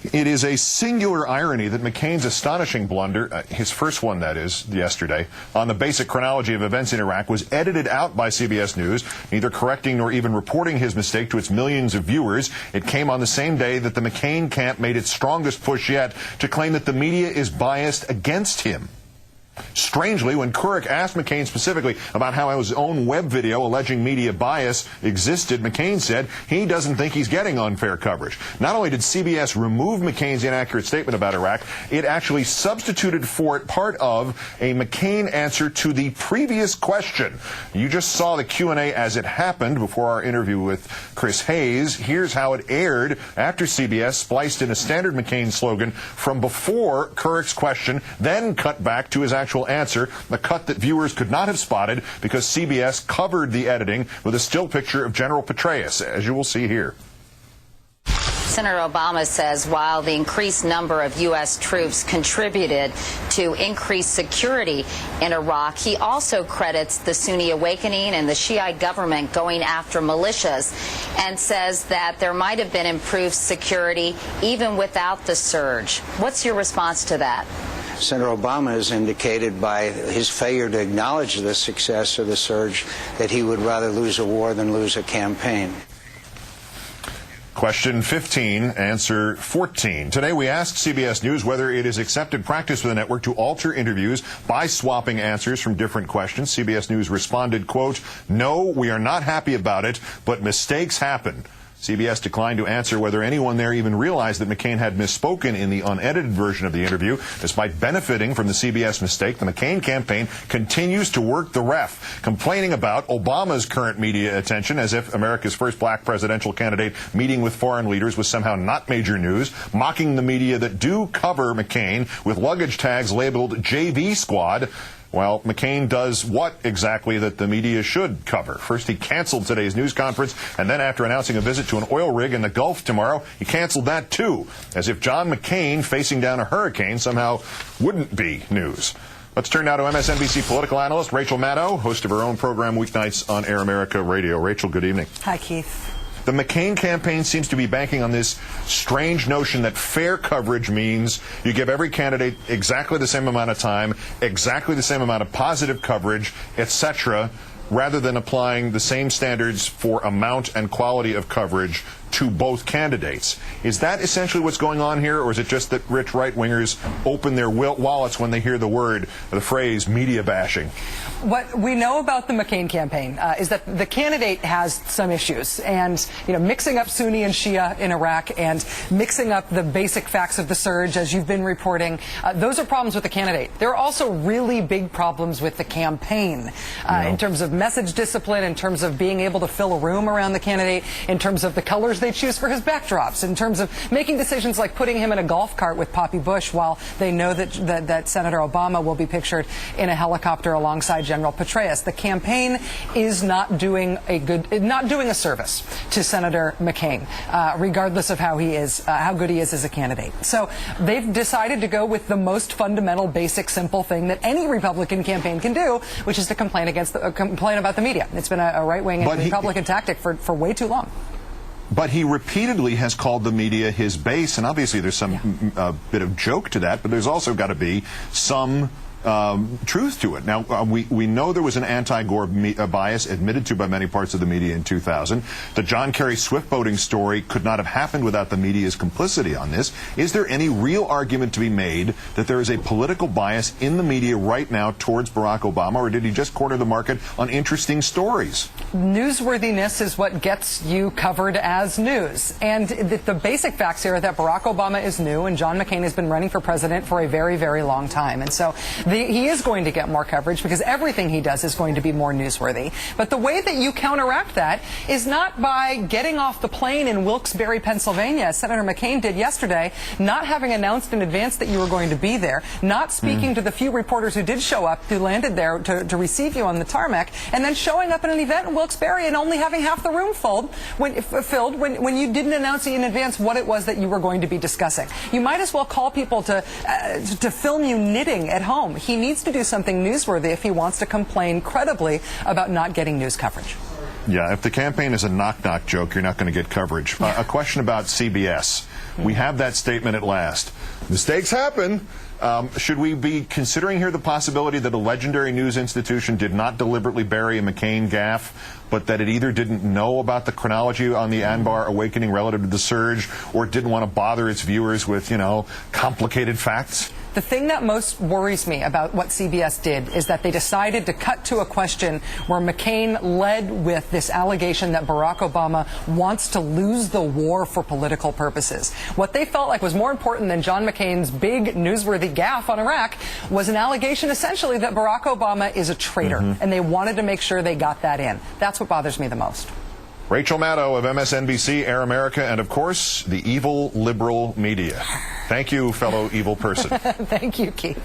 It is a singular irony that McCain's astonishing blunder, his first one that is, yesterday, on the basic chronology of events in Iraq was edited out by CBS News, neither correcting nor even reporting his mistake to its millions of viewers. It came on the same day that the McCain camp made its strongest push yet to claim that the media is biased against him. Strangely, when Couric asked McCain specifically about how his own web video alleging media bias existed, McCain said he doesn't think he's getting unfair coverage. Not only did CBS remove McCain's inaccurate statement about Iraq, it actually substituted for it part of a McCain answer to the previous question. You just saw the Q&A as it happened before our interview with Chris Hayes. Here's how it aired after CBS spliced in a standard McCain slogan from before Couric's question, then cut back to his actual answer, a cut that viewers could not have spotted because CBS covered the editing with a still picture of General Petraeus, as you will see here. Senator Obama says while the increased number of U.S. troops contributed to increased security in Iraq, he also credits the Sunni awakening and the Shiite government going after militias and says that there might have been improved security even without the surge. What's your response to that? Senator Obama has indicated by his failure to acknowledge the success of the surge that he would rather lose a war than lose a campaign. Question 15, answer 14. Today we asked CBS News whether it is accepted practice for the network to alter interviews by swapping answers from different questions. CBS News responded, quote, "No, we are not happy about it, but mistakes happen." CBS declined to answer whether anyone there even realized that McCain had misspoken in the unedited version of the interview. Despite benefiting from the CBS mistake, the McCain campaign continues to work the ref, complaining about Obama's current media attention as if America's first black presidential candidate meeting with foreign leaders was somehow not major news, mocking the media that do cover McCain with luggage tags labeled JV Squad. Well, McCain does what exactly that the media should cover? First, he canceled today's news conference, and then after announcing a visit to an oil rig in the Gulf tomorrow, he canceled that too, as if John McCain facing down a hurricane somehow wouldn't be news. Let's turn now to MSNBC political analyst Rachel Maddow, host of her own program weeknights on Air America Radio. Rachel, good evening. Hi, Keith. The McCain campaign seems to be banking on this strange notion that fair coverage means you give every candidate exactly the same amount of time, exactly the same amount of positive coverage, etc., rather than applying the same standards for amount and quality of coverage to both candidates. Is that essentially what's going on here, or is it just that rich right-wingers open their wallets when they hear the phrase media bashing? What we know about the McCain campaign is that the candidate has some issues, and mixing up Sunni and Shia in Iraq and mixing up the basic facts of the surge, as you've been reporting, those are problems with the candidate. There are also really big problems with the campaign in terms of message discipline, in terms of being able to fill a room around the candidate, in terms of the colors they choose for his backdrops, in terms of making decisions like putting him in a golf cart with Poppy Bush while they know that Senator Obama will be pictured in a helicopter alongside General Petraeus. The campaign is not doing a service to Senator McCain, regardless of how good he is as a candidate. So they've decided to go with the most fundamental, basic, simple thing that any Republican campaign can do, which is to complain about the media. It's been a right-wing and Republican tactic for way too long. But he repeatedly has called the media his base, and obviously there's some bit of joke to that, but there's also got to be some truth to it. Now, we know there was an anti-Gore bias admitted to by many parts of the media in 2000. The John Kerry Swift boating story could not have happened without the media's complicity on this. Is there any real argument to be made that there is a political bias in the media right now towards Barack Obama, or did he just corner the market on interesting stories? Newsworthiness is what gets you covered as news. And the basic facts here are that Barack Obama is new and John McCain has been running for president for a very, very long time. And so he is going to get more coverage because everything he does is going to be more newsworthy. But the way that you counteract that is not by getting off the plane in Wilkes-Barre, Pennsylvania, as Senator McCain did yesterday, not having announced in advance that you were going to be there, not speaking to the few reporters who did show up, who landed there to receive you on the tarmac, and then showing up at an event in Wilkes-Barre and only having half the room filled when you didn't announce in advance what it was that you were going to be discussing. You might as well call people to film you knitting at home. He needs to do something newsworthy if he wants to complain credibly about not getting news coverage. Yeah, if the campaign is a knock-knock joke, you're not going to get coverage. A question about CBS. We have that statement at last. Mistakes happen. Should we be considering here the possibility that a legendary news institution did not deliberately bury a McCain gaffe, but that it either didn't know about the chronology on the Anbar awakening relative to the surge, or didn't want to bother its viewers with, complicated facts? The thing that most worries me about what CBS did is that they decided to cut to a question where McCain led with this allegation that Barack Obama wants to lose the war for political purposes. What they felt like was more important than John McCain's big newsworthy gaffe on Iraq was an allegation essentially that Barack Obama is a traitor, and they wanted to make sure they got that in. That's what bothers me the most. Rachel Maddow of MSNBC, Air America, and of course, the evil liberal media. Thank you, fellow evil person. Thank you, Keith.